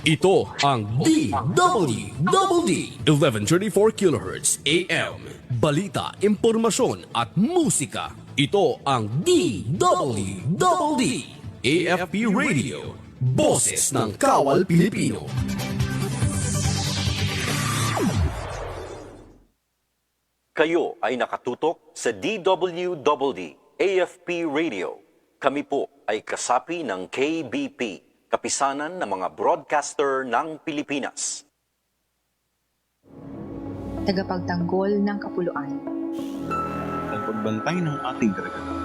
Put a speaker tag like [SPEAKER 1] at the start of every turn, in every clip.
[SPEAKER 1] Ito ang DWD 1134 kHz AM. Balita, impormasyon at musika. Ito ang DWD AFP Radio. Boses ng Kawal Pilipino.
[SPEAKER 2] Kayo ay nakatutok sa DWD AFP Radio. Kami po ay kasapi ng KBP, Kapisanan ng mga Broadcaster ng Pilipinas.
[SPEAKER 3] Tagapagtanggol ng kapuluan.
[SPEAKER 4] Tagapagbantay ng ating karagatan.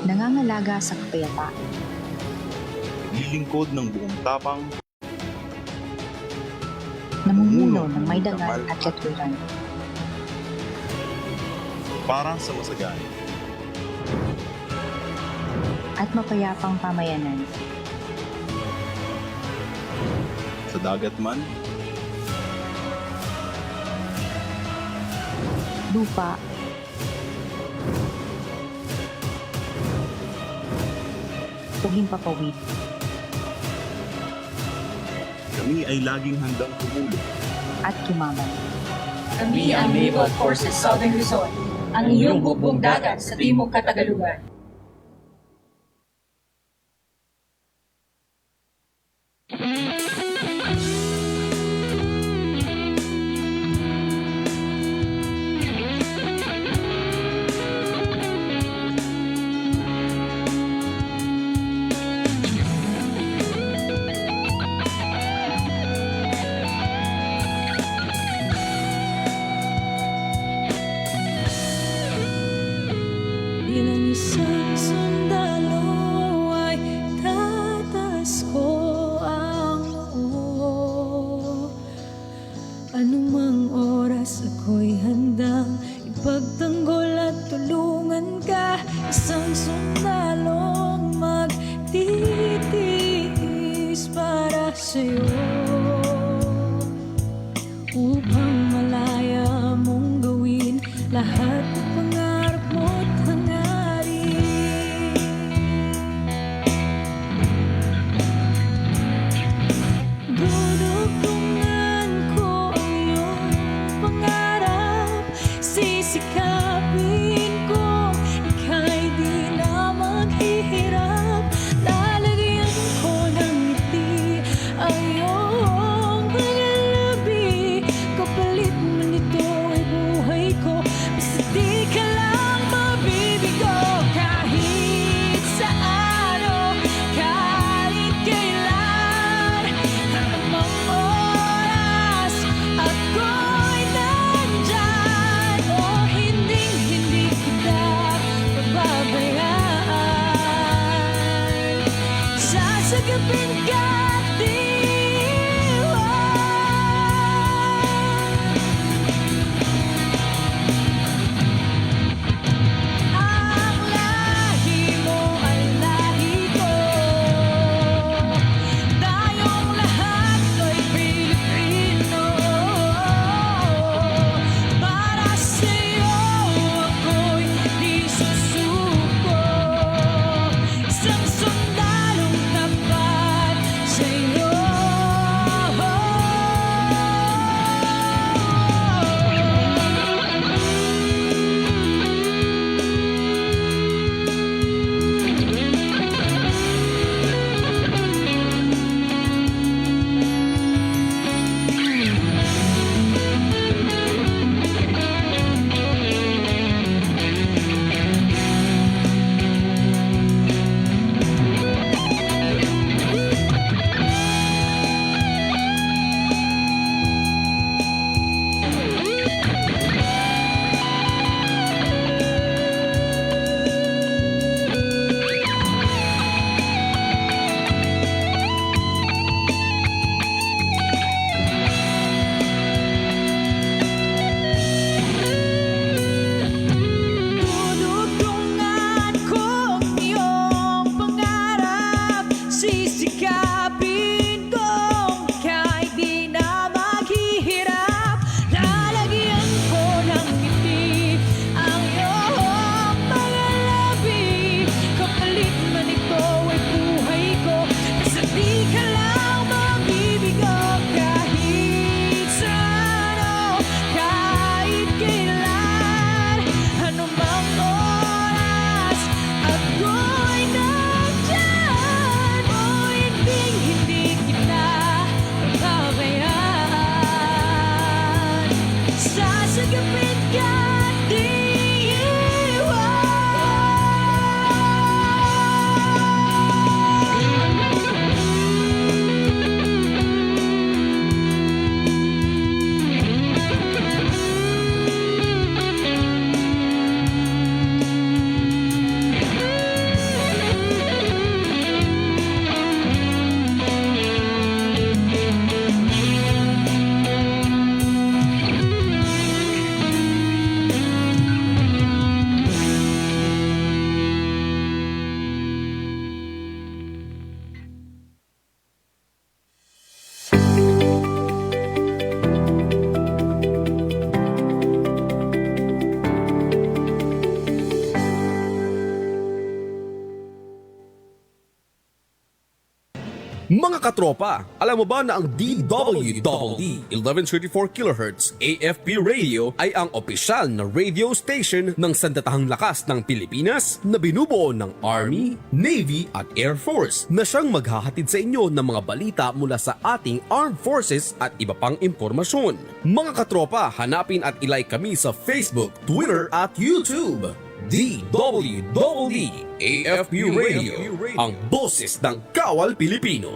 [SPEAKER 3] Nangangalaga sa kapayapaan.
[SPEAKER 4] Naglilingkod ng buong tapang.
[SPEAKER 3] Namumuno ng may dangal at katwiran.
[SPEAKER 4] Para sa masagana.
[SPEAKER 3] At mapayapang pamayanan.
[SPEAKER 4] Sa dagat man,
[SPEAKER 3] Lupa. O himpapawid.
[SPEAKER 4] kami ay laging handang tumulong.
[SPEAKER 3] At tumaman.
[SPEAKER 5] Kami ang Naval Forces Southern Luzon, ang iyong bubong dagat sa Timog Katagalugan.
[SPEAKER 6] Bilang isang sundalo ay tatas ko ang noo. Anumang oras ako'y handang ipagtanggol at tulungan ka. Isang sundalong magtitiis para sa'yo, upang malaya mong gawin lahat ng pangarap mo't hangarin. Dudugtungan ko ang iyong pangarap, sisikapin ko ika'y di na maghihirap. Lalagyan ko ng ngiti ang iyong pangalabi, kapalit mo nito ay buhay ko. Basta di ka lang mabibigo, kahit saan o kahit kailan. Anumang oras ako'y nandyan, o hindi kita pababayaan. Sasagapin ka at diwan. Ang lahi mo ay lahi ko, tayong lahat ay Pilipino. Para sa'yo ako'y di susuko, isang sundalong tapat sa
[SPEAKER 1] Mga katropa, alam mo ba na ang DWDD 1134 kHz AFP Radio ay ang opisyal na radio station ng Sandatahang Lakas ng Pilipinas na binubuo ng Army, Navy at Air Force na siyang maghahatid sa inyo ng mga balita mula sa ating Armed Forces at iba pang impormasyon. Mga katropa, hanapin at ilike kami sa Facebook, Twitter at YouTube. DWDD AFP Radio, ang boses ng Kawal Pilipino.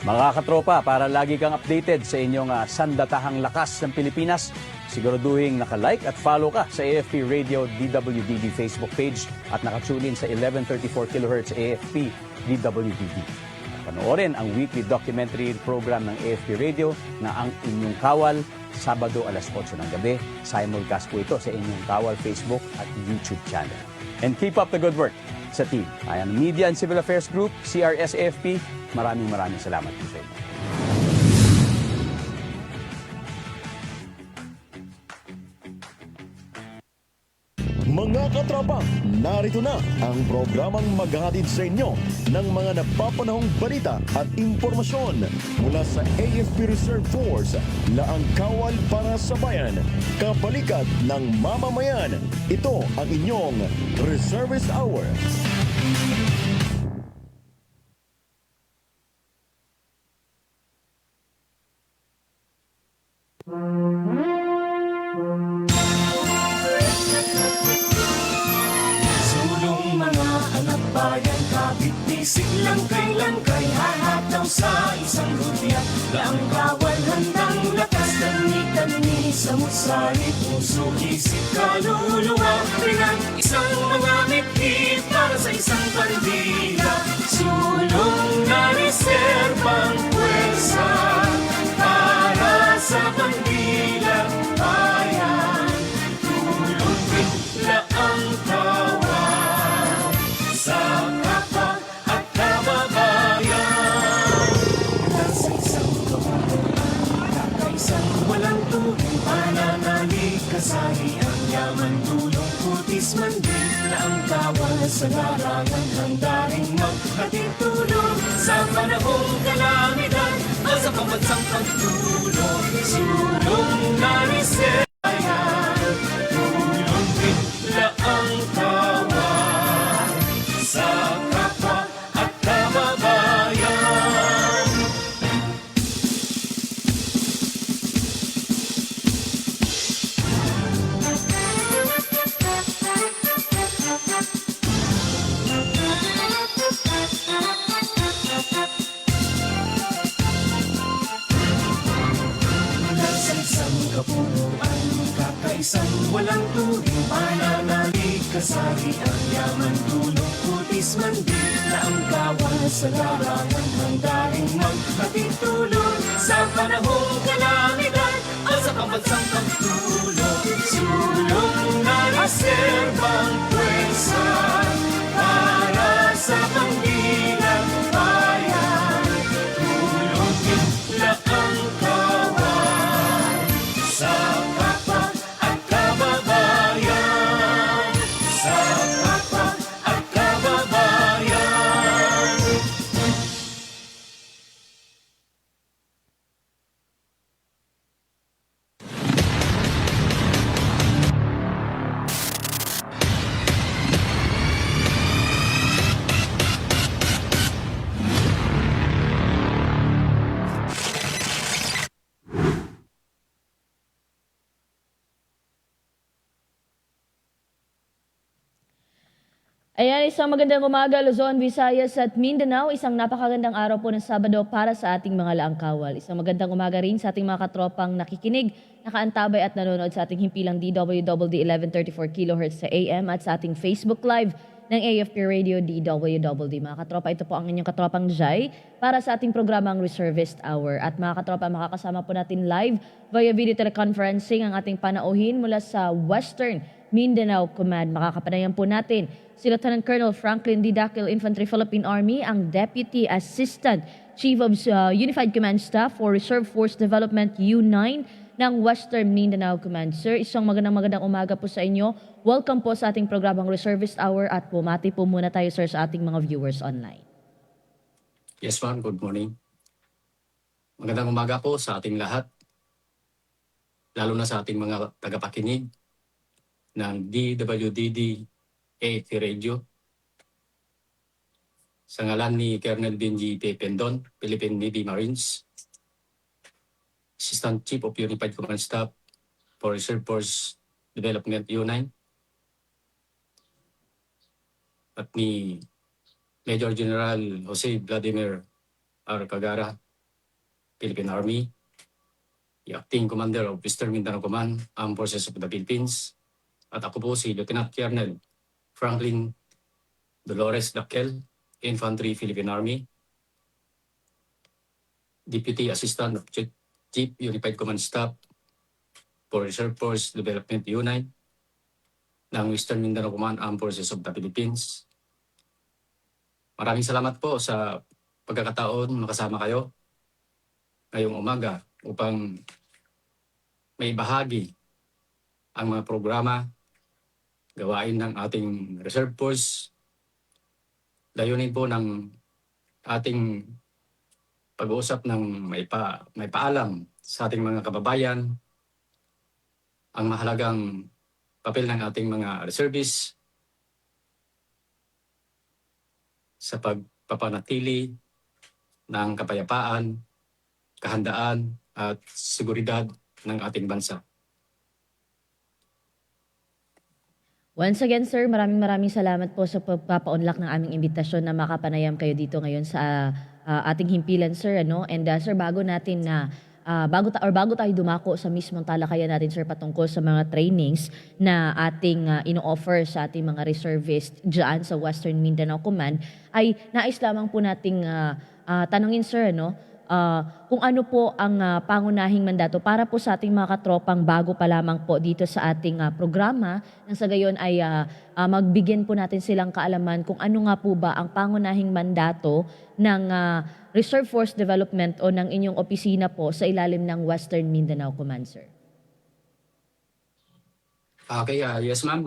[SPEAKER 7] Mga katropa, para lagi kang updated sa inyong sandatahang lakas ng Pilipinas, siguraduhin naka-like at follow ka sa AFP Radio DWDD Facebook page at nakatune in sa 1134 kHz AFP DWDD. Panoorin ang weekly documentary program ng AFP Radio na Ang Inyong Kawal, Sabado alas 8 ng gabi. Simulcast po ito sa Inyong Kawal Facebook at YouTube channel. And keep up the good work sa team. Ayan, Media and Civil Affairs Group, CRS-AFP, maraming salamat po sa inyo.
[SPEAKER 8] Mga katropa, narito na ang programang maghahatid sa inyo ng mga napapanahong balita at impormasyon mula sa AFP Reserve Force, Laang Kawal para sa Bayan, kabalikat ng mamamayan. Ito ang inyong Reservist Hour.
[SPEAKER 6] Sulong mga anak bayan, kabit-bisig langkay-langkay, hahataw sa isang rudyat. Laang kawal handang lakas, tani-tani sa musari, puso, isip, kaluluwa. Pinag-isang mga mithit para sa isang bandila. Sulong na reserbang puwersa para sa bandila. Bayan, tulong bigla ang kawal sa kapwa at kababayan. Nasa isang kabuuan, kakaisang walang tuloy, pananalig, kasahian, yaman, tulong, putis, mandil, na ang kawal sa larangan, handa rin maghatid tulong sa panahong kalamidad o sa pambansang pagtulong. Sulong na reservayan, tulong bigla ang kawal sa kapwa at kababayan. Nasa isang kapunuan, kakaisang walang turing, pananalig, kasahian, yaman, tulong, putis, mandil, na ang kawal sa larangan, handa rin maghatid tulong sa panahong kalamidad o sa pambansang pagtulong. Sulong na reserbang puwersa para sa panggilang bayan. Tulong bigla ang kawal sa kapwa at kababayan. Sa kapwa at kababayan.
[SPEAKER 5] Ayan, isang magandang umaga, Luzon, Visayas at Mindanao. Isang napakagandang araw po ng Sabado para sa ating mga laang kawal. Isang magandang umaga rin sa ating mga katropang nakikinig, nakaantabay at nanonood sa ating himpilang DWDD 1134 kHz sa AM at sa ating Facebook Live ng AFP Radio DWDD. Mga katropa, ito po ang inyong katropang Jai para sa ating programang Reservist Hour. At mga katropa, makakasama po natin live via video teleconferencing ang ating panauhin mula sa Western Mindanao Command. Makakapanayan po natin si Lieutenant Colonel Franklin D. Daquil, Infantry Philippine Army, ang Deputy Assistant Chief of Unified Command Staff for Reserve Force Development U9 ng Western Mindanao Command. Sir, isang magandang umaga po sa inyo. Welcome po sa ating programang Reservist Hour at bumati po muna tayo, sir, sa ating mga viewers online.
[SPEAKER 9] Yes, ma'am. Good morning. Magandang umaga po sa ating lahat, lalo na sa ating mga tagapakinig ng DWDD AFP Radio. Sa ngalan ni Colonel Benji P. Pendon, Philippine Navy Marines, Assistant Chief of Unified Command Staff for Reserve Force Development U9, at ni Major General Jose Vladimir R. Cagara, Philippine Army, the Acting Commander of Western Mindanao Command, Armed Forces of the Philippines, at ako po si Lieutenant Colonel Franklin Dolores Daquil, Infantry Philippine Army, Deputy Assistant of Chief Unified Command Staff for Reserve Force Development U9 ng Western Mindanao Command, Armed Forces of the Philippines. Maraming salamat po sa pagkakataon makasama kayo ngayong umaga upang may bahagi ang mga programa, gawain ng ating Reserve Force, layunin po ng ating pag-uusap ng may paalam sa ating mga kababayan, ang mahalagang papel ng ating mga reservists sa pagpapanatili ng kapayapaan, kahandaan at seguridad ng ating bansa.
[SPEAKER 5] Once again, sir, maraming salamat po sa pagpapaunlak ng aming imbitasyon na makapanayam kayo dito ngayon sa ating himpilan, sir. And sir, bago tayo dumako sa mismong talakayan natin, sir, patungkol sa mga trainings na ating ino-offer sa ating mga reservists dyan sa Western Mindanao Command, ay nais lamang po nating tanungin, sir, kung ano po ang pangunahing mandato para po sa ating mga katropang bago pa lamang po dito sa ating programa, nang sa gayon ay magbigyan po natin silang kaalaman kung ano nga po ba ang pangunahing mandato ng Reserve Force Development o ng inyong opisina po sa ilalim ng Western Mindanao Command, sir.
[SPEAKER 9] Okay, yes ma'am.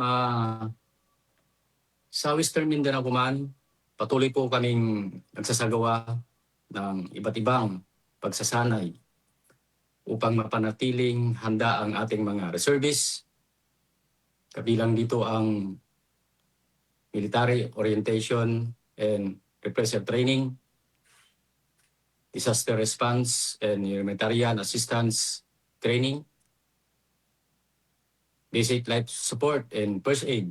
[SPEAKER 9] Sa Western Mindanao Command, patuloy po kaming nagsasagawa ng iba't ibang pagsasanay upang mapanatiling handa ang ating mga reservists. Kabilang dito ang military orientation and refresher training, disaster response and humanitarian assistance training, basic life support and first aid,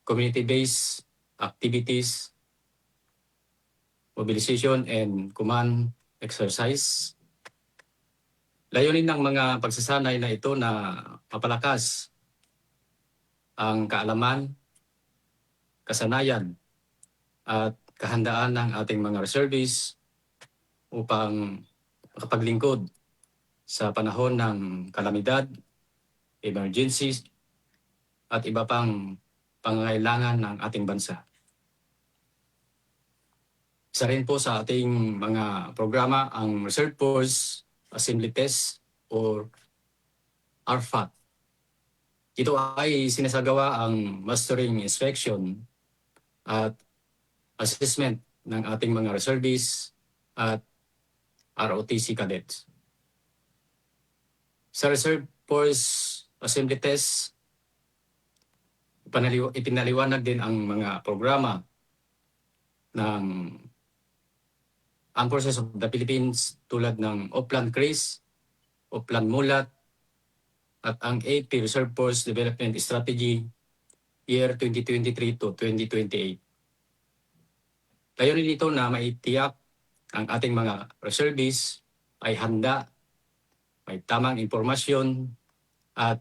[SPEAKER 9] community-based activities, mobilization and command exercise. Layunin ng mga pagsasanay na ito na mapalakas ang kaalaman, kasanayan at kahandaan ng ating mga reservists upang makapaglingkod sa panahon ng kalamidad, emergencies at iba pang pangangailangan ng ating bansa. Isa rin po sa ating mga programa ang Reserve Force Assembly Test or RFAT. Ito ay sinasagawa ang mastering inspection at assessment ng ating mga reservists at ROTC cadets. Sa Reserve Force Assembly Test, ipinaliwanag din ang mga programa ng Armed Forces of the Philippines tulad ng Oplan CRIS, Oplan Mulat, at ang AP Reserve Force Development Strategy year 2023 to 2028. Layunin nito na maitiyak ang ating mga reservists ay handa, may tamang impormasyon at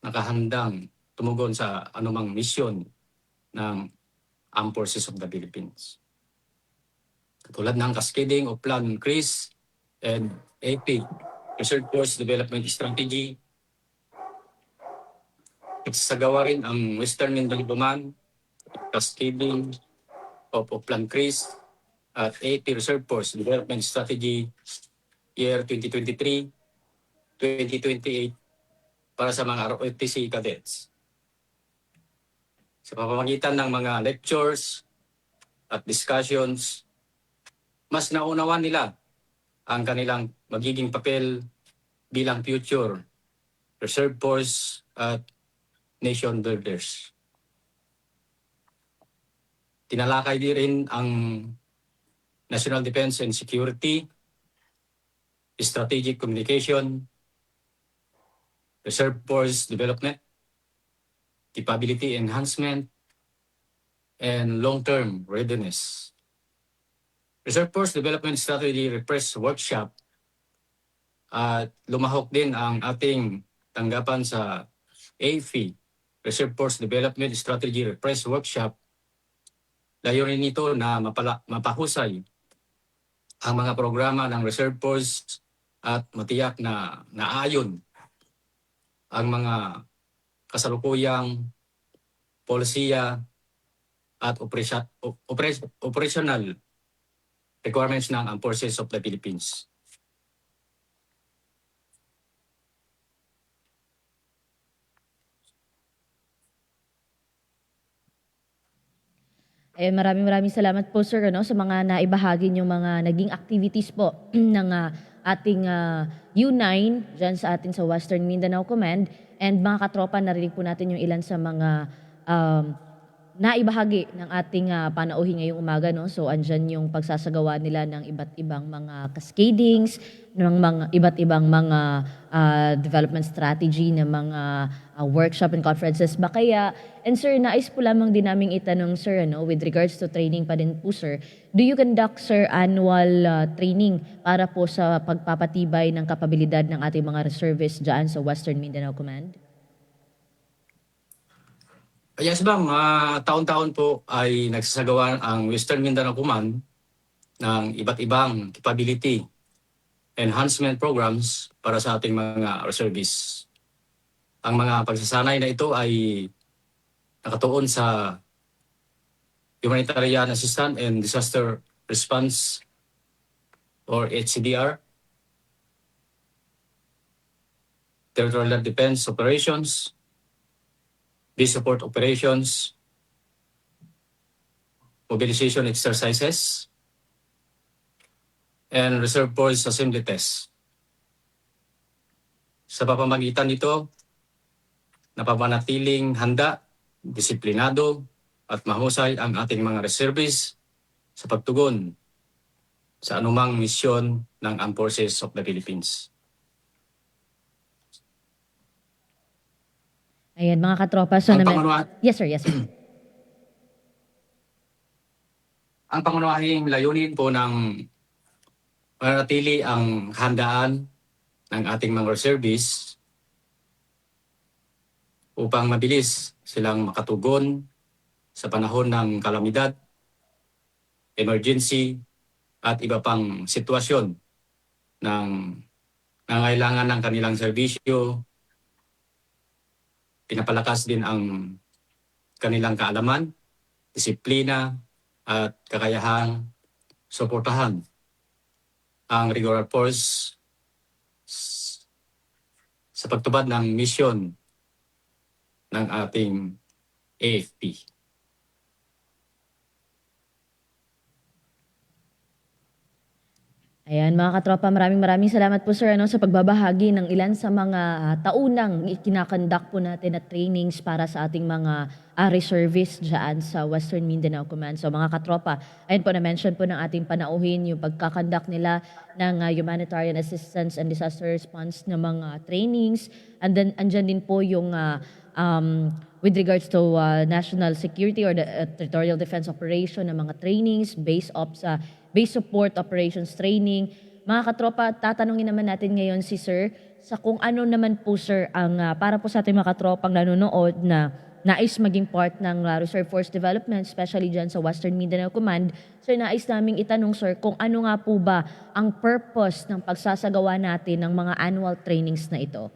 [SPEAKER 9] nakahandang tumugon sa anumang misyon ng Armed Forces of the Philippines. Tulad ng cascading of Plan CRIS and AP Reserve Force Development Strategy, Nagsasagawa rin ang Western Mindanao Command, Cascading of Upland Creek at AP Reserve Force Development Strategy Year 2023-2028 para sa mga ROTC cadets. Sa pamamagitan ng mga lectures at discussions, mas naunawan nila ang kanilang magiging papel bilang future reserve force at nation builders. Tinalakay din rin ang national defense and security, strategic communication, reserve force development, capability enhancement, and long-term readiness. Reserve Force Development Strategy Refresh Workshop at lumahok din ang ating tanggapan sa AFI, Reserve Force Development Strategy Refresh Workshop. Layunin nito na mapahusay ang mga programa ng Reserve Force at matiyak na naayon ang mga kasalukuyang polisiya at operational requirements ng Armed Forces of the Philippines.
[SPEAKER 5] Maraming salamat po sir sa mga naibahagi niyong mga naging activities po ng ating U9 dyan sa ating sa Western Mindanao Command, and mga katropa, narinig po natin yung ilan sa mga naibahagi ng ating panauhin ngayong umaga. So andyan yung pagsasagawa nila ng iba't ibang mga cascadings, ng mga iba't ibang mga development strategy ng mga workshop and conferences ba kaya. And sir, nais po lamang din naming itanong sir, with regards to training pa din po sir, do you conduct sir annual training para po sa pagpapatibay ng kapabilidad ng ating mga reservists dyan sa Western Mindanao Command?
[SPEAKER 9] Yes ma'am, taon-taon po ay nagsasagawa ang Western Mindanao Command ng iba't ibang capability enhancement programs para sa ating mga reservists. Ang mga pagsasanay na ito ay nakatuon sa Humanitarian Assistance and Disaster Response or HCDR, Territorial Defense Operations, Base Support Operations, Mobilization Exercises, and Reserve Force Assembly Test. Sa pamamagitan nito, napapanatiling handa, disiplinado, at mahusay ang ating mga reservists sa pagtugon sa anumang misyon ng Armed Forces of the Philippines.
[SPEAKER 5] Ayan mga katropa. So yes sir.
[SPEAKER 9] Ang pangunahing layunin po ng manatili ang handaan ng ating mga reservists upang mabilis silang makatugon sa panahon ng kalamidad, emergency, at iba pang sitwasyon ng nangailangan ng kanilang serbisyo. Pinapalakas din ang kanilang kaalaman, disiplina, at kakayahang suportahan ang regular force sa pagtupad ng misyon ng ating AFP.
[SPEAKER 5] Ayan mga katropa, maraming salamat po sir sa pagbabahagi ng ilan sa mga taunang kinakandak po natin na trainings para sa ating mga reservists dyan sa Western Mindanao Command. So mga katropa, ayun po na-mention po ng ating panauhin yung pagkakandak nila ng humanitarian assistance and disaster response ng mga trainings. And then andyan din po yung with regards to national security or the territorial defense operation ng mga trainings, base support operations training. Mga katropa, tatanungin naman natin ngayon si sir sa kung ano naman po sir ang para po sa ating mga katropang nanonood na nais maging part ng Reserve Force Development, especially dyan sa Western Mindanao Command. Sir, nais naming itanong sir kung ano nga po ba ang purpose ng pagsasagawa natin ng mga annual trainings na ito?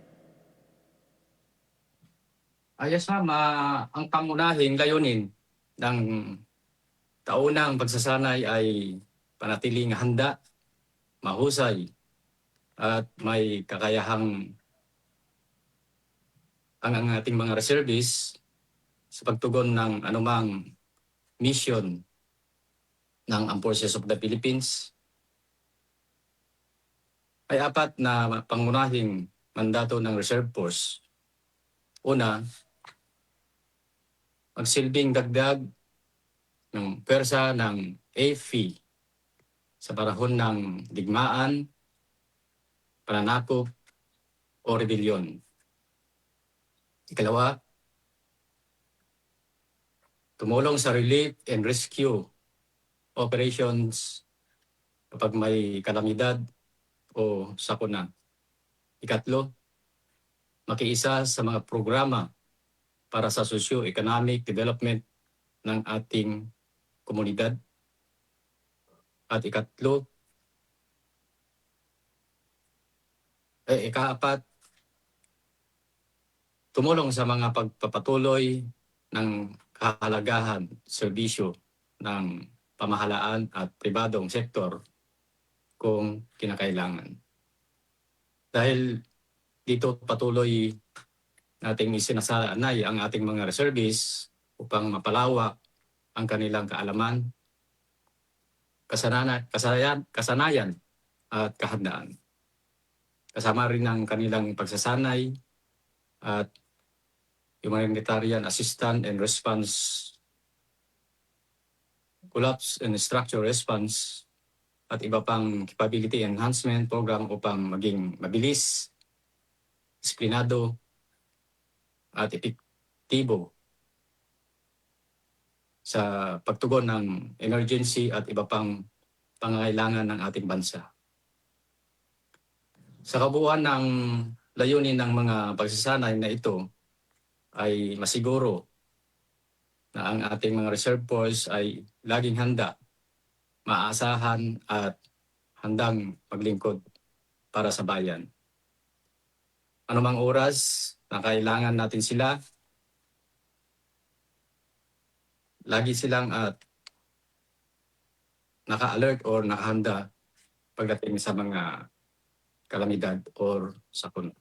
[SPEAKER 9] Ayos ma'am, ang pangunahing layunin ng taunang pagsasanay ay panatiling handa, mahusay, at may kakayahang ang ating mga reservists sa pagtugon ng anumang mission ng Armed Forces of the Philippines. Ay apat na pangunahing mandato ng Reserve Force. Una, magsilbing dagdag ng pwersa ng AFP sa panahon ng digmaan, pananakop o rebellion. Ikalawa, tumulong sa relief and rescue operations kapag may kalamidad o sakuna. Ikatlo, makiisa sa mga programa para sa socio-economic development ng ating komunidad. At ikaapat, tumulong sa mga pagpapatuloy ng kahalagahan, serbisyo ng pamahalaan at pribadong sektor kung kinakailangan. Dahil dito patuloy nating isinasanay ang ating mga reservists upang mapalawak ang kanilang kaalaman, kasanayan at kahandaan. Kasama rin ang kanilang pagsasanay at humanitarian assistance and response, collapse and structure response, at iba pang capability enhancement program upang maging mabilis, disiplinado, at epektibo sa pagtugon ng emergency at iba pang pangangailangan ng ating bansa. Sa kabuuan ng layunin ng mga pagsasanay na ito ay masiguro na ang ating mga reserve force ay laging handa, maaasahan at handang maglingkod para sa bayan. Anumang oras na kailangan natin sila, lagi silang naka-alert or nakahanda pagdating sa mga kalamidad or sakuna.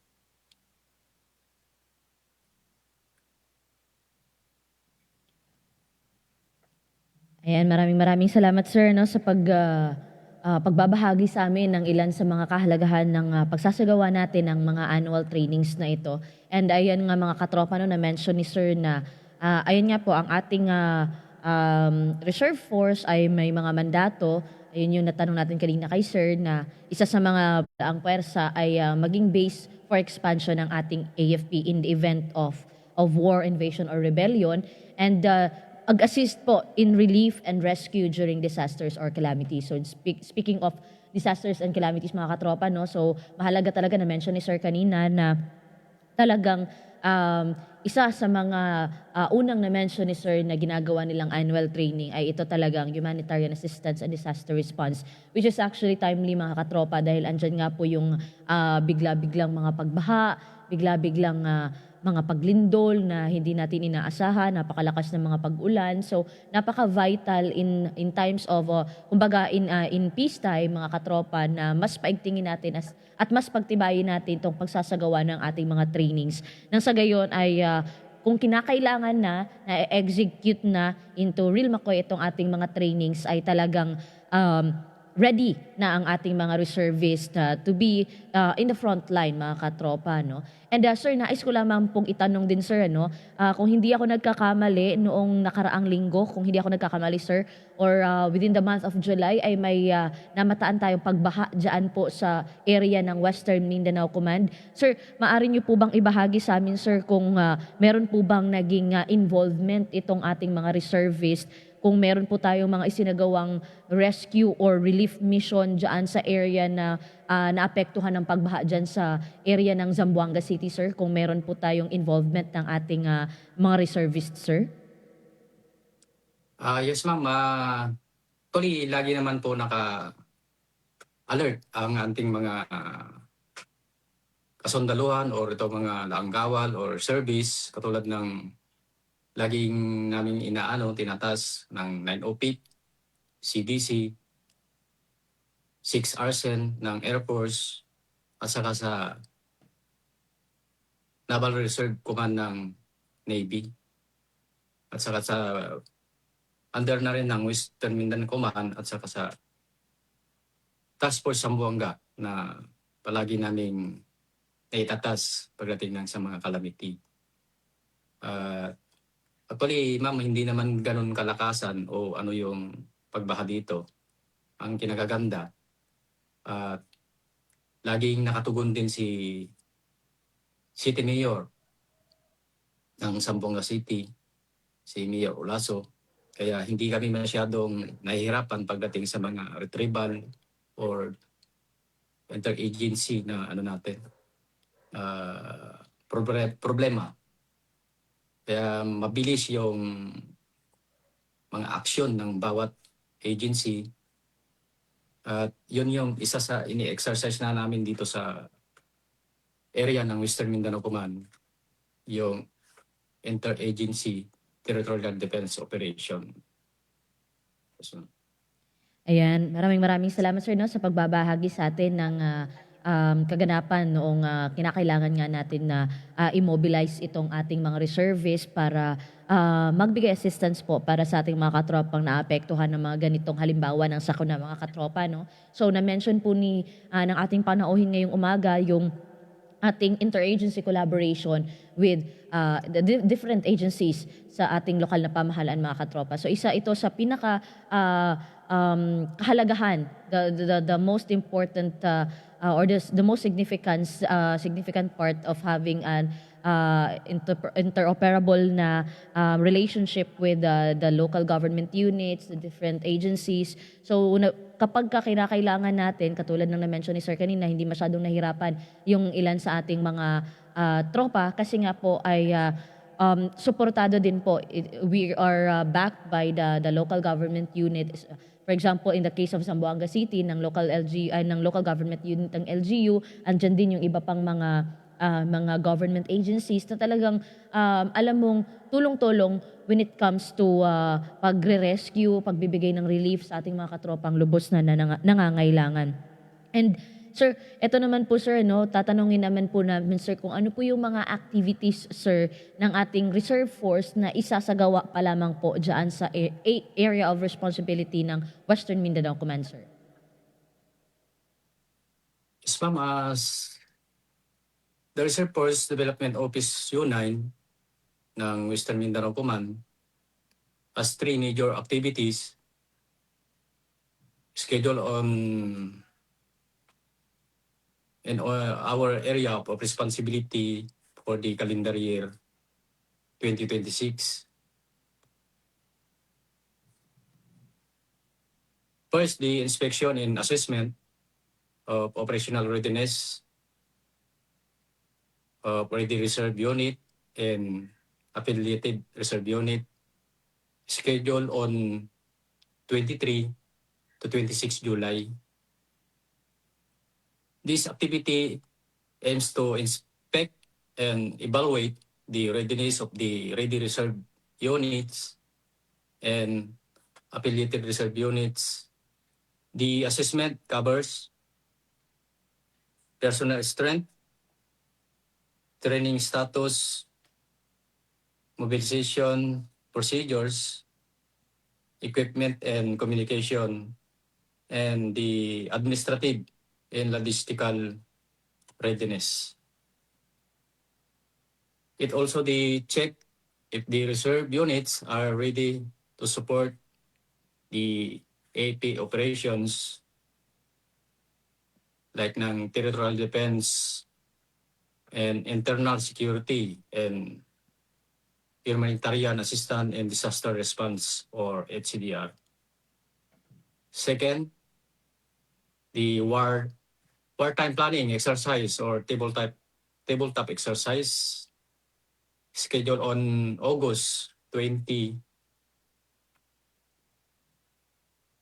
[SPEAKER 5] Ayan, maraming salamat sir no sa pagbabahagi sa amin ng ilan sa mga kahalagahan ng pagsasagawa natin ng mga annual trainings na ito. And ayan nga mga katropa no, na mention ni sir na ayan nga po ang ating reserve force ay may mga mandato. Ayun yung natanong natin kanina kay sir na isa sa mga ang puwersa ay maging base for expansion ng ating AFP in the event of war, invasion or rebellion, and ag-assist po in relief and rescue during disasters or calamities. So speaking of disasters and calamities mga katropa, no, so mahalaga talaga na mention ni sir kanina na talagang isa sa mga unang na-mention ni sir na ginagawa nilang annual training ay ito talagang humanitarian assistance and disaster response, which is actually timely mga katropa dahil andyan nga po yung bigla-biglang mga pagbaha, bigla-biglang mga paglindol na hindi natin inaasahan, napakalakas ng mga pag-ulan. So napaka-vital in times of kumbaga in peacetime mga katropa na mas paigtingin natin at mas pagtibayin natin itong pagsasagawa ng ating mga trainings. Nang sa gayon ay kung kinakailangan na execute na into real McCoy itong ating mga trainings ay talagang ready na ang ating mga reservists to be in the front line mga katropa, no? And sir, nais ko lamang pong itanong din sir, no? Kung hindi ako nagkakamali noong nakaraang linggo, kung hindi ako nagkakamali sir, or within the month of July ay may namataan tayong pagbaha dyan po sa area ng Western Mindanao Command. Sir, maaari niyo po bang ibahagi sa amin sir kung meron po bang naging involvement itong ating mga reservists, kung meron po tayong mga isinagawang rescue or relief mission dyan sa area na naapektuhan ng pagbaha dyan sa area ng Zamboanga City, sir? Kung meron po tayong involvement ng ating mga reservists, sir?
[SPEAKER 9] Yes, ma'am. Actually, lagi naman po naka-alert ang ating mga kasundaluhan or ito mga laanggawal or service katulad ng laging namin tinatas ng 9OP, CDC, 6 Arsen ng Air Force at saka sa Naval Reserve Command ng Navy at saka sa under na rin ng Western Mindanao Command at saka sa Task Force Zamboanga na palagi naming naitatas pagdating ng sa mga calamity. Actually, ma'am, hindi naman ganun kalakasan o ano yung pagbaha dito. Ang kinagaganda, laging nakatugon din si City Mayor ng Zamboanga City, si Mayor Olaso. Kaya hindi kami masyadong nahihirapan pagdating sa mga retrieval or interagency na problema. Kaya mabilis yung mga aksyon ng bawat agency. At yun yung isa sa ini-exercise na namin dito sa area ng Western Mindanao Command, yung Interagency Territorial Defense Operation. So,
[SPEAKER 5] Ayan, maraming salamat sir no, sa pagbabahagi sa atin ng kaganapan noong kinakailangan nga natin na immobilize itong ating mga reservists para magbigay assistance po para sa ating mga katropang naapektuhan ng mga ganitong halimbawa ng sakuna mga katropa. No? So na-mention po ng ating panauhin ngayong umaga yung ating interagency collaboration with the different agencies sa ating lokal na pamahalaan mga katropa. So isa ito sa pinaka kahalagahan, the most important or the most significant part of having an interoperable na relationship with the local government units, the different agencies. So kapag kinakailangan natin, katulad ng na-mention ni Sir kanina, hindi masyadong nahirapan yung ilan sa ating mga tropa kasi nga po ay suportado din po. We are backed by the local government unit. For example, in the case of Zamboanga City, ng local government unit ng LGU, andyan din yung iba pang mga government agencies na talagang alam mong tulong-tulong when it comes to pagre-rescue, pagbibigay ng relief sa ating mga katropang lubos na nangangailangan. And sir, ito naman po sir, no, tatanungin naman po namin sir kung ano po yung mga activities sir ng ating reserve force na isasagawa pa lamang po dyan sa area of responsibility ng Western Mindanao Command sir.
[SPEAKER 9] yes, ma'am, as the Reserve Force Development Office U9 ng Western Mindanao Command has 3 major activities scheduled in our area of responsibility for the calendar year 2026. First, the inspection and assessment of operational readiness of Ready Reserve Unit and affiliated reserve unit scheduled on 23 to 26 July. This activity aims to inspect and evaluate the readiness of the Ready Reserve units and affiliated reserve units. The assessment covers personnel strength, training status, mobilization procedures, equipment and communication, and the administrative and logistical readiness. It also check if the reserve units are ready to support the AP operations like ng territorial defense and internal security and humanitarian assistance and disaster response or HCDR. Second, the wartime planning exercise or tabletop exercise scheduled on August 20.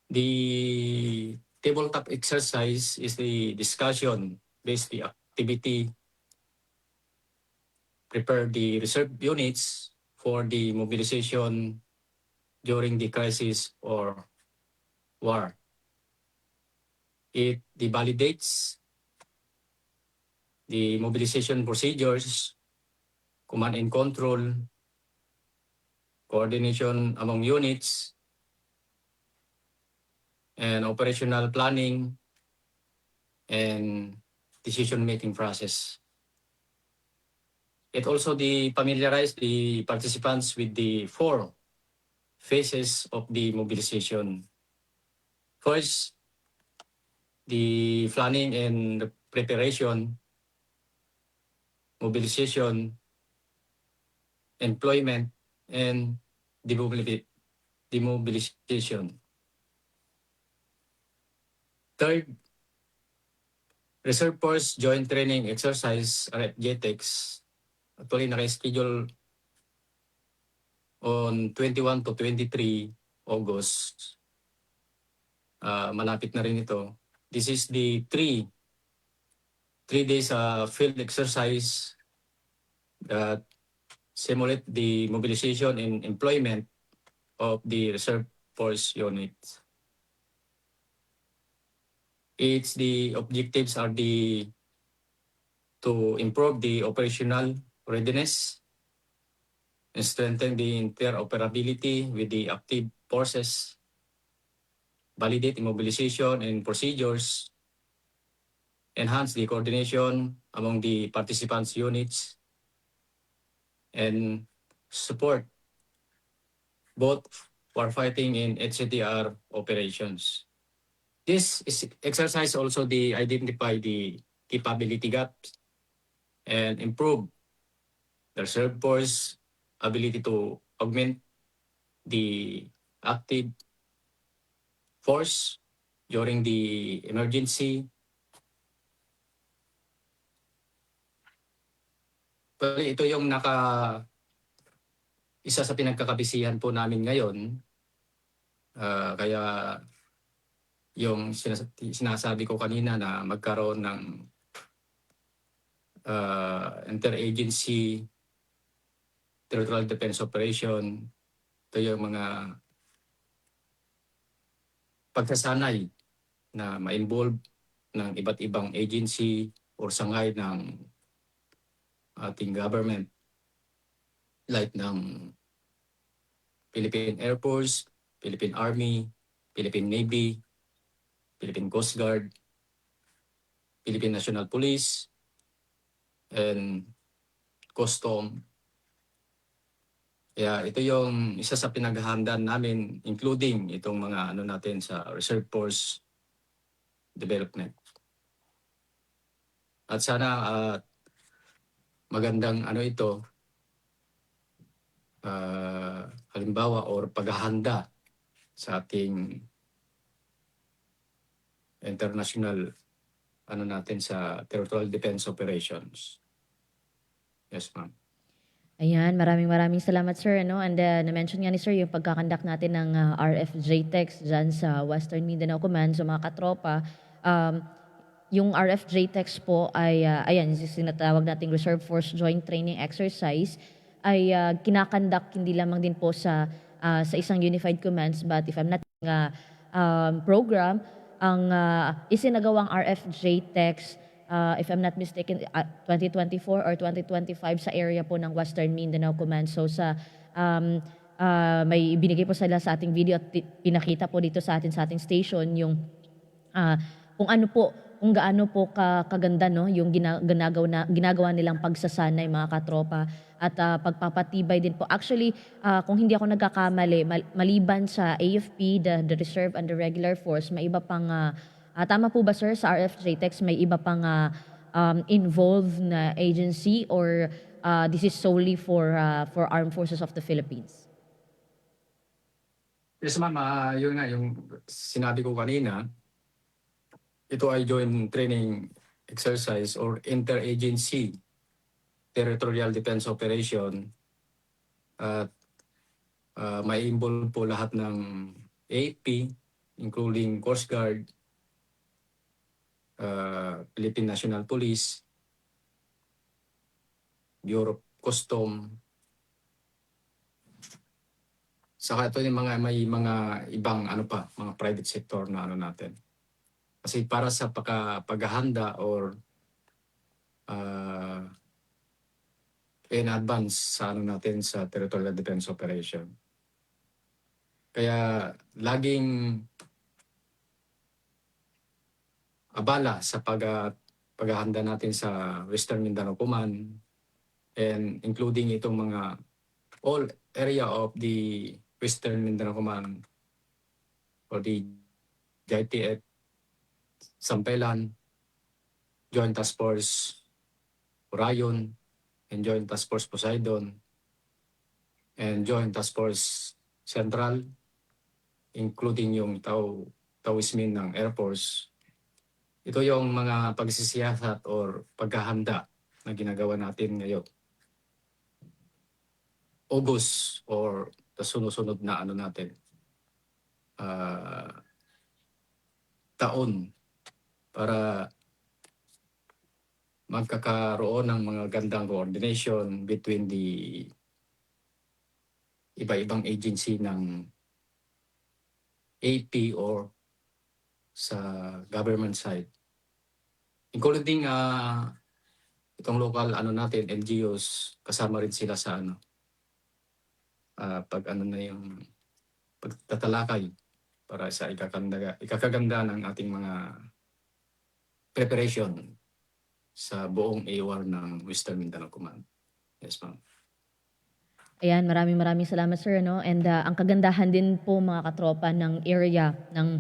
[SPEAKER 9] The tabletop exercise is the discussion-based activity prepare the reserve units for the mobilization during the crisis or war. It validates the mobilization procedures, command and control, coordination among units, and operational planning and decision-making process. It also familiarized the participants with the 4 phases of the mobilization. First, the planning and preparation, mobilization, employment, and demobilization. Third, Reserve Force Joint Training Exercise, RFJTEX, actually naka-schedule on 21 to 23 August. Malapit na rin ito. This is the 3 days field exercise that simulate the mobilization and employment of the Reserve Force unit. The objectives are to improve the operational readiness and strengthen the interoperability with the active forces, validate mobilization and procedures, enhance the coordination among the participants' units, and support both warfighting and HCTR operations. This exercise also identify the capability gaps and improve the reserve force ability to augment the active force during the emergency. Pero ito yung isa sa pinagkakabisihan po namin ngayon. Kaya yung sinasabi ko kanina na magkaroon ng interagency territorial defense operation, ito yung mga pagsasanay na ma-involve ng iba't ibang agency or sangay ng ating government, like ng Philippine Air Force, Philippine Army, Philippine Navy, Philippine Coast Guard, Philippine National Police, and Custom. Kaya ito yung isa sa pinaghahandaan namin, including itong mga natin sa Reserve Force Development. At sana magandang ito, halimbawa or paghahanda sa ating international natin sa territorial defense operations. Yes, ma'am.
[SPEAKER 5] Ayan, maraming salamat sir. And na-mention nga ni sir yung pagkakandak natin ng RFJTEX dyan sa Western Mindanao Command. So mga katropa, yung RFJTEX po ay, ayan, sinatawag nating Reserve Force Joint Training Exercise, ay kinakandak hindi lamang din po sa isang unified commands, but if I'm not program, ang isinagawang RFJTEX, if I'm not mistaken, 2024 or 2025 sa area po ng Western Mindanao Command. So may binigay po sila sa ating video at pinakita po dito sa ating station yung kung gaano po kaganda yung ginagawa nilang pagsasanay mga katropa at pagpapatibay din po. Actually, kung hindi ako nagkakamali, maliban sa AFP, the Reserve and the Regular Force, may iba pang, tama po ba sir, sa RFJTEX may iba pang involved na agency or this is solely for Armed Forces of the Philippines?
[SPEAKER 9] Yes ma'am, yun nga yung sinabi ko kanina. Ito ay joint training exercise or interagency territorial defense operation at may involve po lahat ng AFP, including Coast Guard, Philippine National Police, Bureau of custom. Saka ito yung may mga ibang mga private sector na natin. Kasi para sa paghahanda or in advance sa natin sa territorial defense operation. Kaya laging abala sa paghahanda natin sa Western Mindanao Command, and including itong mga all area of the Western Mindanao Command or the JTF Sampelan, Joint Task Force Orion, and Joint Task Force Poseidon, and Joint Task Force Central, including yung Tawismin ng Air Force. Ito yung mga pagsisiyasat or paghahanda na ginagawa natin ngayon. August or sunod-sunod na natin, taon, para magkakaroon ng mga gandang coordination between the iba-ibang agency ng AP or sa government side. Including itong local natin, LGUs, kasama rin sila sa yung pagtatalakay para sa ikakaganda ng ating mga preparation sa buong AOR ng Western Mindanao Command. Yes, ma'am.
[SPEAKER 5] Ayan, maraming salamat sir. No? And ang kagandahan din po mga katropa ng area ng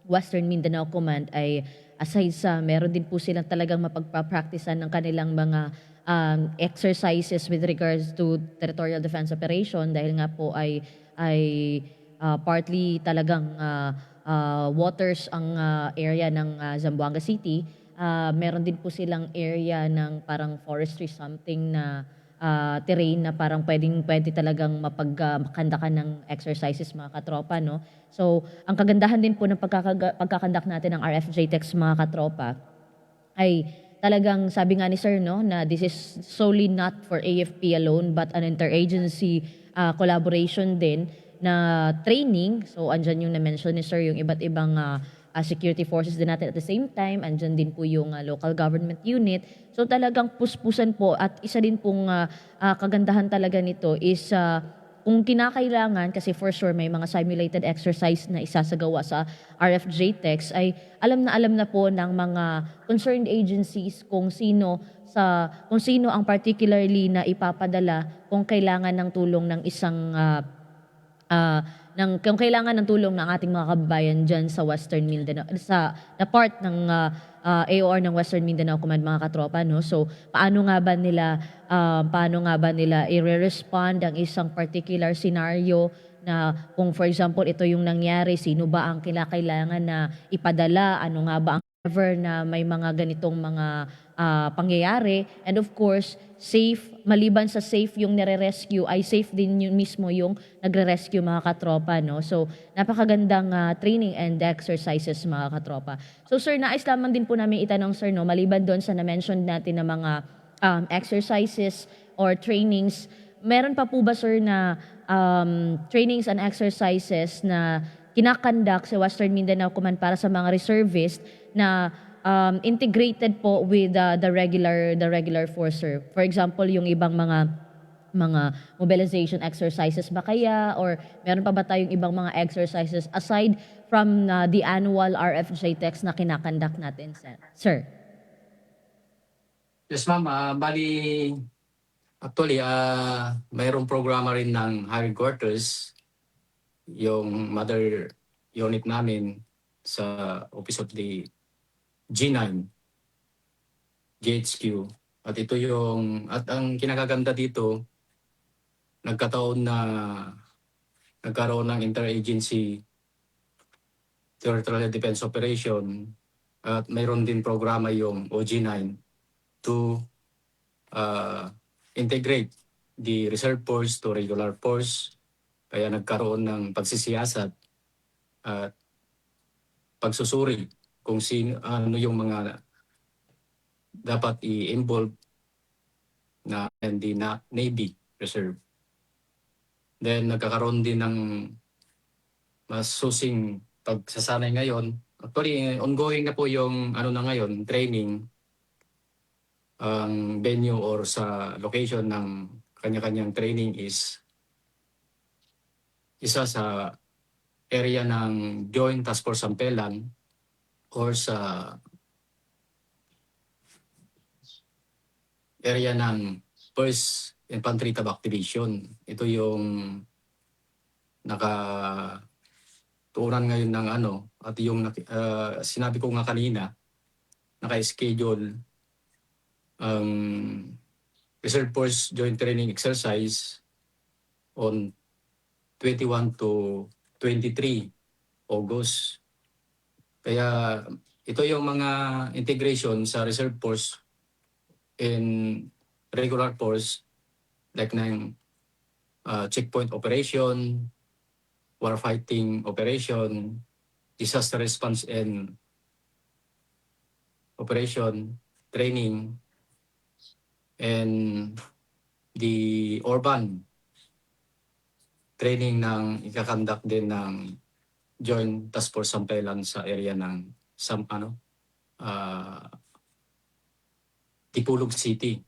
[SPEAKER 5] Western Mindanao Command ay aside sa meron din po silang talagang mapagpa-practicean ng kanilang mga exercises with regards to territorial defense operation dahil nga po ay partly talagang waters ang area ng Zamboanga City. Meron din po silang area ng parang forestry something na terrain na parang pwede talagang mapagkandakan ng exercises mga katropa, no? So, ang kagandahan din po ng pagkakandak natin ng RFJ Techs mga katropa ay talagang sabi nga ni sir, no, na this is solely not for AFP alone but an interagency collaboration din na training. So, andyan yung na-mention ni sir, yung iba't ibang security forces din natin at the same time. Andyan din po yung local government unit. So talagang puspusan po at isa din pong kagandahan talaga nito is kung kinakailangan, kasi for sure may mga simulated exercise na isasagawa sa RFJ Techs, ay alam na po ng mga concerned agencies kung sino ang particularly na ipapadala kung kailangan ng tulong ng isang kung kailangan ng tulong ng ating mga kababayan dyan sa Western Mindanao, sa part ng AOR ng Western Mindanao Command mga katropa, no? So, paano nga ba nila i-respond ang isang particular scenario na kung for example ito yung nangyari, sino ba ang kailangan na ipadala, ano nga ba ang ever na may mga ganitong mga pangyayari, and of course safe, maliban sa safe yung nire-rescue ay safe din yung mismo yung nagre-rescue mga katropa, no? So napakagandang training and exercises mga katropa. So sir, nais lamang din po namin itanong sir, no, maliban doon sa na-mention natin na mga exercises or trainings, meron pa po ba sir na trainings and exercises na kinakandak sa Western Mindanao Command para sa mga reservist na integrated po with the regular force, sir? For example, yung ibang mga mobilization exercises ba kaya, or meron pa ba tayong ibang mga exercises aside from the annual RFJ Techs na kinakandak natin, sir?
[SPEAKER 9] Yes, ma'am. Bali, actually, mayroong programa rin ng hiring quarters, yung mother unit namin sa Office of the G9, GHQ. At ito at ang kinakaganda dito, nagkaroon ng interagency territorial defense operation, at mayroon din programa yung OG9 to integrate the reserve force to regular force. Kaya nagkaroon ng pagsisiyasat at pagsusuri kung ano yung mga dapat i-involve na hindi na Navy Reserve. Then nagkakaroon din ng mas susing pagsasanay ngayon. Actually, ongoing na po yung na ngayon, training, ang venue or sa location ng kanya-kanyang training is isa sa area ng Joint Task Force Sampelan or sa area ng 1st Infantry Tabak Division. Ito yung nakatuunan ngayon ng at yung sinabi ko nga kanina, naka-schedule ang Reserve Force Joint Training Exercise on 21 to 23 August. Kaya ito yung mga integration sa Reserve Force in regular force like ng checkpoint operation, warfighting operation, disaster response and operation, training, and the urban training ng ikakandak din ng Joint Task Force Sampelan sa area ng Tipulog City.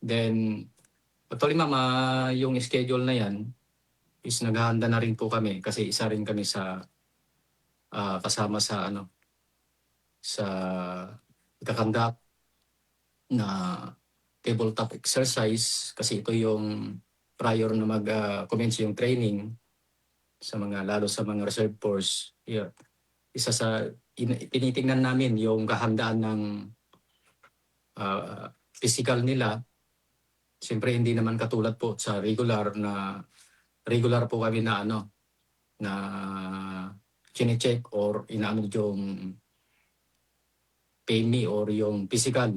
[SPEAKER 9] Then, actually ma'am, yung schedule na yan is naghahanda na rin po kami kasi isa rin kami sa kasama sa sa ikakandak na tabletop exercise kasi ito yung prior na mag-commence yung training sa lalo sa mga reserve force. Yeah. Isa sa tinitingnan namin yung kahandaan ng physical nila. Siyempre hindi naman katulad po sa regular po kami na na chine-check or inaano yung PMI or yung physical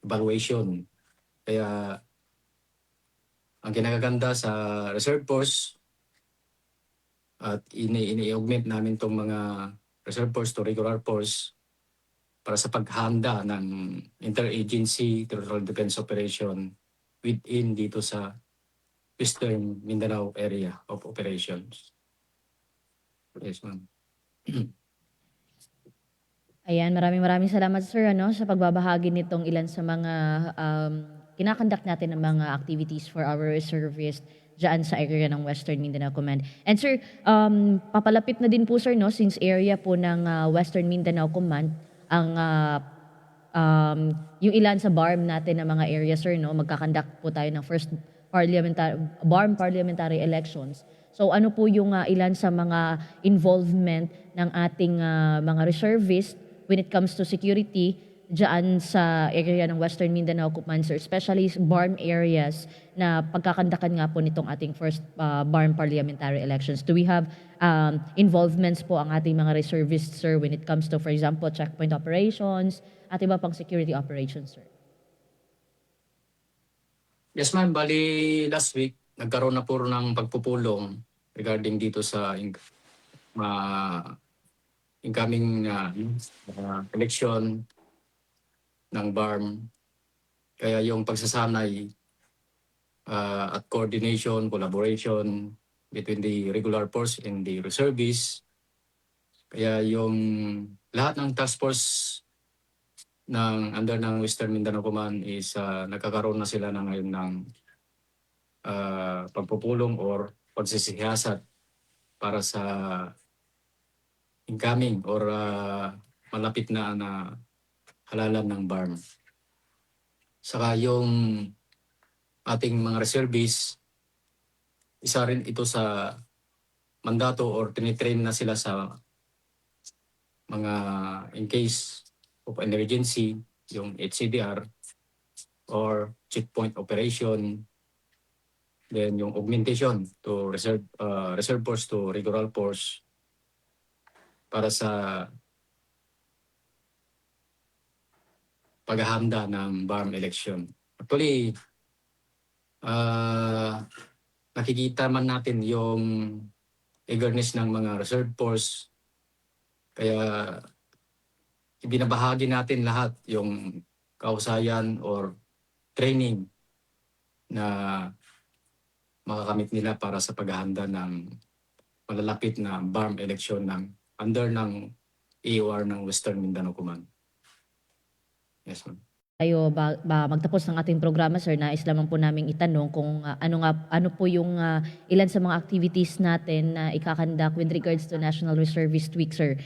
[SPEAKER 9] evaluation. Kaya ang kinagaganda sa reserve force at ini-augment namin tong mga reserve force to regular force para sa paghanda ng interagency territorial defense operation within dito sa Western Mindanao area of operations. Yes, ma'am.
[SPEAKER 5] Ayan, maraming salamat sir sa pagbabahagi nitong ilan sa mga kinakandak natin ng mga activities for our reservists dyan sa area ng Western Mindanao Command. And sir, papalapit na din po sir since area po ng Western Mindanao Command ang yung ilan sa BARM natin na mga area sir magkakandak po tayo ng first BARM parliamentary elections. So ano po yung ilan sa mga involvement ng ating mga reservists when it comes to security dyan sa area ng Western Mindanao Command, sir, especially BARM areas na pagkakandakan nga po nitong ating first BARM parliamentary elections. Do we have involvements po ang ating mga reservists, sir, when it comes to, for example, checkpoint operations at iba pang security operations, sir?
[SPEAKER 9] Yes, ma'am. Bali, last week, nagkaroon na po ng pagpupulong regarding dito sa incoming election ng BARM. Kaya yung pagsasanay at coordination, collaboration between the regular force and the reservists. Kaya yung lahat ng task force under ng Western Mindanao Command is nagkakaroon na sila na ngayon ng pagpupulong or pagsisiyasat para sa incoming or malapit na halalan ng BARM. Saka yung ating mga reservists, isa rin ito sa mandato or tinitrain na sila sa mga in case of an emergency, yung HCDR or checkpoint operation, then yung augmentation to reserve force to regular force para sa paghahanda ng BARM election. Actually, nakikita man natin yung eagerness ng mga reserve force. Kaya ibinabahagi natin lahat yung kausayan or training na makakamit nila para sa paghahanda ng malalapit na BARM election under ng AOR ng Western Mindanao Command. Yes, ma'am.
[SPEAKER 5] Tayo ba magtapos ng ating programa, sir, nais lamang po naming itanong kung ano po yung ilan sa mga activities natin na ikakandak with regards to National Reservist Week, sir,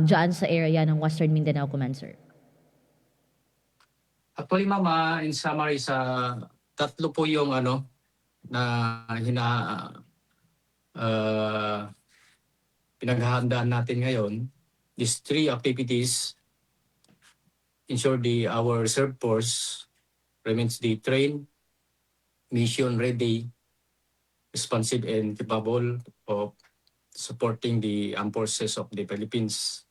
[SPEAKER 5] dyan sa area ng Western Mindanao Command, sir.
[SPEAKER 9] Actually, ma'am, in summary, sa tatlo po yung na pinaghahandaan natin ngayon. These three activities ensure our reserve force remains trained, mission ready, responsive, and capable of supporting the armed forces of the Philippines.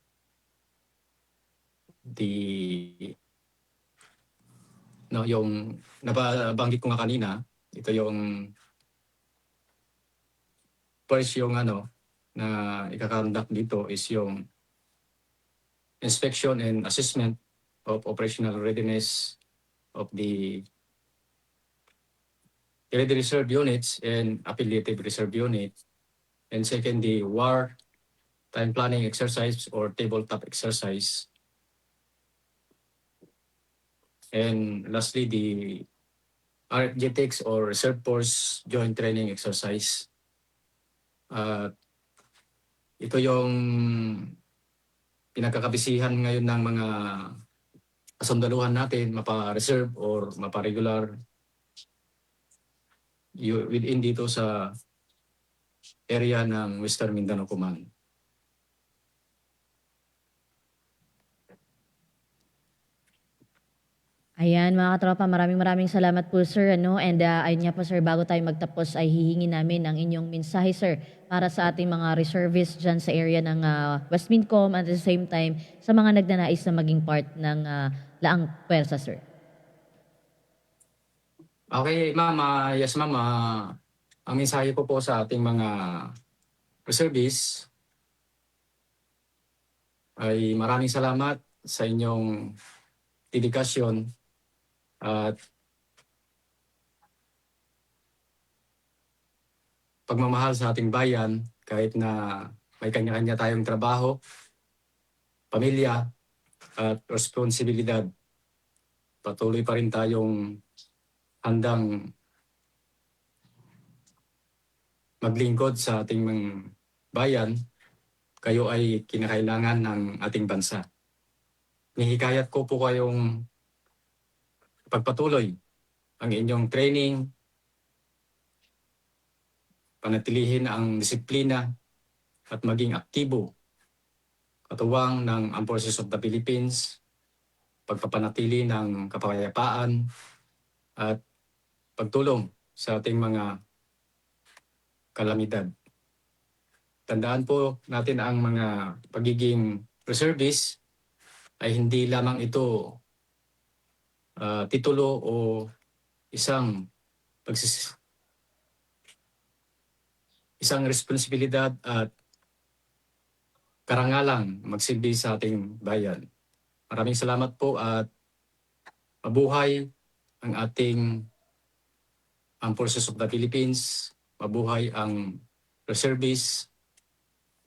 [SPEAKER 9] Yung nabanggit ko nga kanina, ito yung first yung na ikakandak dito is yung inspection and assessment of operational readiness of the ready reserve units and affiliated reserve units. And second, the war time planning exercise or tabletop exercise. And lastly, the RFGTX or Reserve Force Joint Training Exercise. Ito yung pinagkakabisihan ngayon ng mga kasundaluhan natin, mapa-reserve or mapa-regular within dito sa area ng Western Mindanao Command.
[SPEAKER 5] Ayan, mga katropa, maraming salamat po, sir. And ayun nga po, sir, bago tayo magtapos ay hihingi namin ang inyong mensahe, sir, para sa ating mga reservists dyan sa area ng West Mincom, at the same time sa mga nagnanais na maging part ng Laang Pwersa, sir.
[SPEAKER 9] Okay, ma'am. Yes, ma'am. Ang mensahe ko po sa ating mga reservists ay maraming salamat sa inyong dedikasyon at pagmamahal sa ating bayan kahit na may kanya-kanya tayong trabaho, pamilya at responsibilidad. Patuloy pa rin tayong handang maglingkod sa ating mga bayan. Kayo ay kinakailangan ng ating bansa. Nihikayat ko po kayong pagpatuloy ang inyong training, panatilihin ang disiplina at maging aktibo, katuwang ng Armed Forces of the Philippines, pagpapanatili ng kapayapaan at pagtulong sa ating mga kalamidad. Tandaan po natin ang mga pagiging reservist ay hindi lamang ito titulo o isang responsibilidad at karangalang magsilbi sa ating bayan. Maraming salamat po at mabuhay ang ating Armed Forces of the Philippines, mabuhay ang reservists,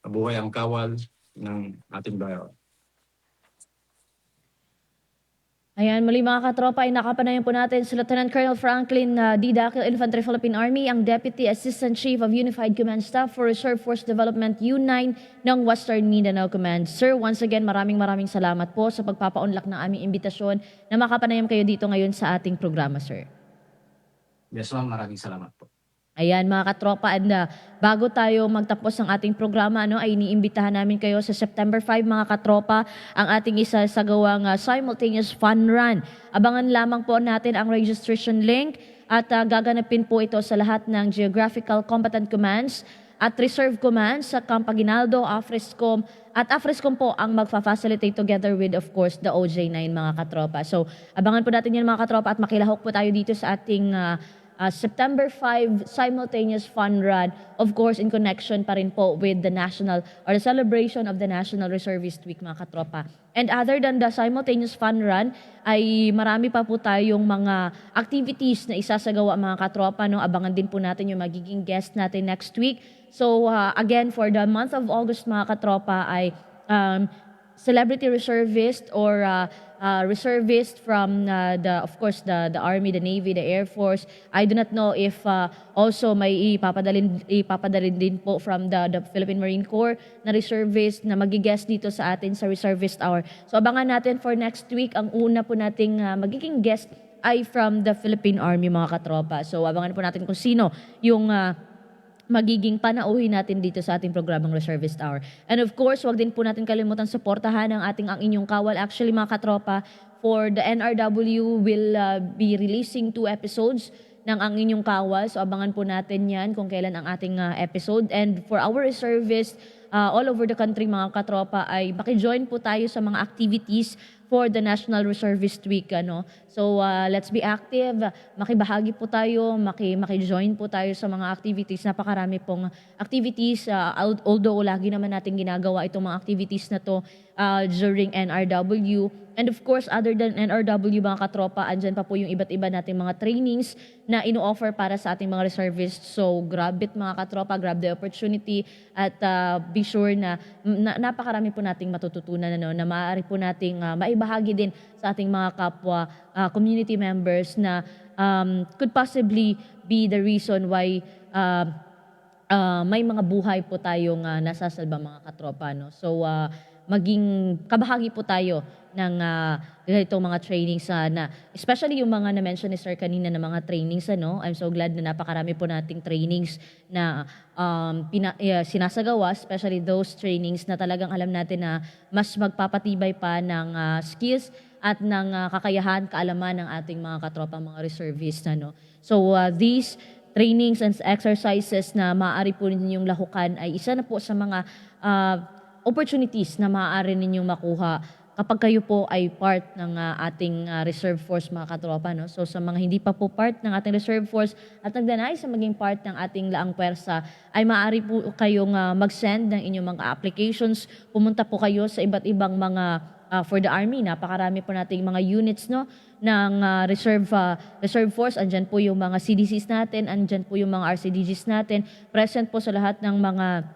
[SPEAKER 9] mabuhay ang kawal ng ating bayan.
[SPEAKER 5] Ayan, muli mga katropa, ay nakapanayan po natin si Lieutenant Colonel Franklin D. Daquil, Infantry Philippine Army, ang Deputy Assistant Chief of Unified Command Staff for Reserve Force Development U9 ng Western Mindanao Command. Sir, once again, maraming salamat po sa pagpapaunlak ng aming imbitasyon na makapanayam kayo dito ngayon sa ating programa, sir.
[SPEAKER 9] Yes, ma'am. Maraming salamat po.
[SPEAKER 5] Ayan, mga katropa, and bago tayo magtapos ng ating programa, ay iniimbitahan namin kayo sa September 5, mga katropa, ang ating isa sa gawang simultaneous fun run. Abangan lamang po natin ang registration link at gaganapin po ito sa lahat ng Geographical Combatant Commands at Reserve Commands sa Camp Aguinaldo, AFRESCOM, at AFRESCOM po ang magfa-facilitate together with, of course, the OJ9, mga katropa. So, abangan po natin yan, mga katropa, at makilahok po tayo dito sa ating September 5 simultaneous fun run, of course in connection pa rin po with the national or the celebration of the National Reservist Week, mga katropa. And other than the simultaneous fun run, ay marami pa po tayong mga activities na isasagawa, mga katropa, no? Abangan din po natin yung magiging guest natin next week. So again, for the month of August, mga katropa, ay celebrity reservist or reservist from of course the Army, the Navy, the Air Force. I do not know if also may ipapadalin din po from the Philippine Marine Corps na reservist na magi-guest dito sa atin sa Reservist Hour. So abangan natin for next week. Ang una po nating magiging guest ay from the Philippine Army, mga katropa. So abangan po natin kung sino yung magiging panauhin natin dito sa ating programang Reservist Hour. And of course, wag din po natin kalimutan suportahan ang inyong kawal. Actually, mga katropa, for the NRW will be releasing 2 episodes ng ang inyong kawal. So abangan po natin yan kung kailan ang ating episode. And for our reservists all over the country, mga katropa, ay makijoin po tayo sa mga activities for the National Reservist Week. So let's be active, makibahagi po tayo, makijoin po tayo sa mga activities. Napakarami pong activities, although lagi naman natin ginagawa itong mga activities na to during NRW. And of course, other than NRW, mga katropa, andyan pa po yung iba't iba nating mga trainings na ino-offer para sa ating mga reservists. So grab it, mga katropa, grab the opportunity at be sure na napakarami po nating matututunan na maaari po nating maibahagi din sa ating mga kapwa community members na could possibly be the reason why may mga buhay po tayong nasasalba, mga katropa. No? So maging kabahagi po tayo ng ganitong mga trainings na especially yung mga na-mention ni Sir kanina na mga trainings. I'm so glad na napakarami po nating trainings na sinasagawa, especially those trainings na talagang alam natin na mas magpapatibay pa ng skills at ng kakayahan, kaalaman ng ating mga katropa, mga reservists. So these trainings and exercises na maaari po ninyong lahukan ay isa na po sa mga opportunities na maaari ninyong makuha kapag kayo po ay part ng ating reserve force, mga katropa. So sa mga hindi pa po part ng ating reserve force at nagdanais sa maging part ng ating laang pwersa, ay maaari po kayong mag-send ng inyong mga applications. Pumunta po kayo sa iba't ibang mga for the Army. Napakarami po nating mga units ng reserve force. Andyan po yung mga CDCs natin, andyan po yung mga RCDGs natin. Present po sa lahat ng mga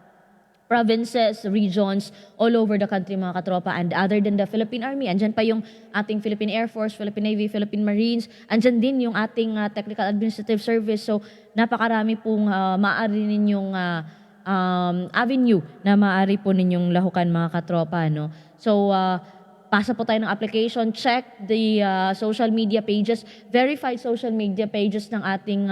[SPEAKER 5] provinces, regions, all over the country, mga katropa. And other than the Philippine Army, andyan pa yung ating Philippine Air Force, Philippine Navy, Philippine Marines. Andyan din yung ating Technical Administrative Service. So napakarami pong maaari ninyong avenue na maaari po ninyong lahukan, mga katropa. So pasa po tayo ng application, check the social media pages, verified social media pages ng ating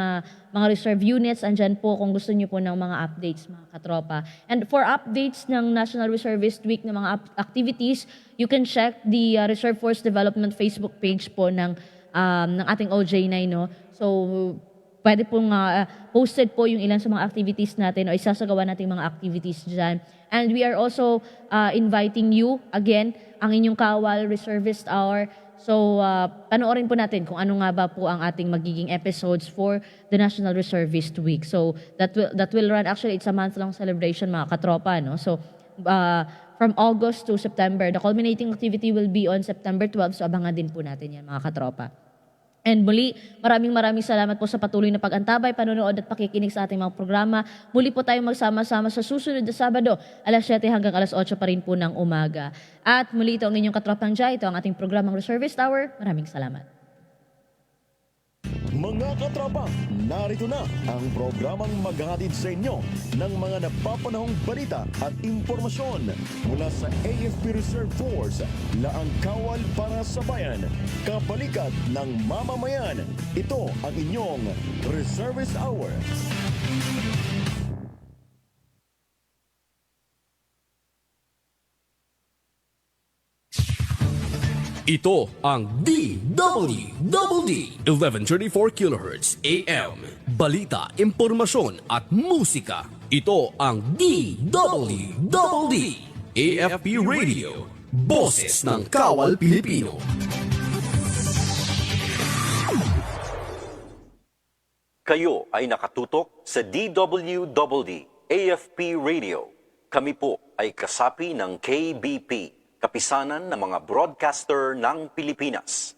[SPEAKER 5] mga reserve units. Andyan po kung gusto nyo po ng mga updates, mga katropa. And for updates ng National Reservist Week ng mga activities, you can check the Reserve Force Development Facebook page po ng ating OJ9. So pwede pong posted po yung ilan sa mga activities natin o isasagawa natin mga activities dyan. And we are also inviting you, again, ang inyong kawal Reservist Hour. So panoorin po natin kung ano nga ba po ang ating magiging episodes for the National Reservist Week. So that will run, actually it's a month-long celebration, mga katropa. So from August to September, the culminating activity will be on September 12. So abangan din po natin yan, mga katropa. And muli, maraming salamat po sa patuloy na pag-antabay, panonood at pakikinig sa ating mga programa. Muli po tayong magsama-sama sa susunod na Sabado, alas 7 hanggang alas 8 pa rin po ng umaga. At muli ito ang inyong katropang Jai, ito ang ating programang Reservist Hour. Maraming salamat.
[SPEAKER 8] Mga katropa, narito na ang programang maghahatid sa inyo ng mga napapanahong balita at impormasyon mula sa AFP Reserve Force, laang kawal para sa bayan, kapalikat ng mamamayan. Ito ang inyong Reservist Hour.
[SPEAKER 1] Ito ang DWD 1134 kHz AM. Balita, impormasyon at musika. Ito ang DWD AFP Radio. Boses ng Kawal Pilipino.
[SPEAKER 2] Kayo ay nakatutok sa DWDD AFP Radio. Kami po ay kasapi ng KBP, Kapisanan ng mga Broadcaster ng Pilipinas.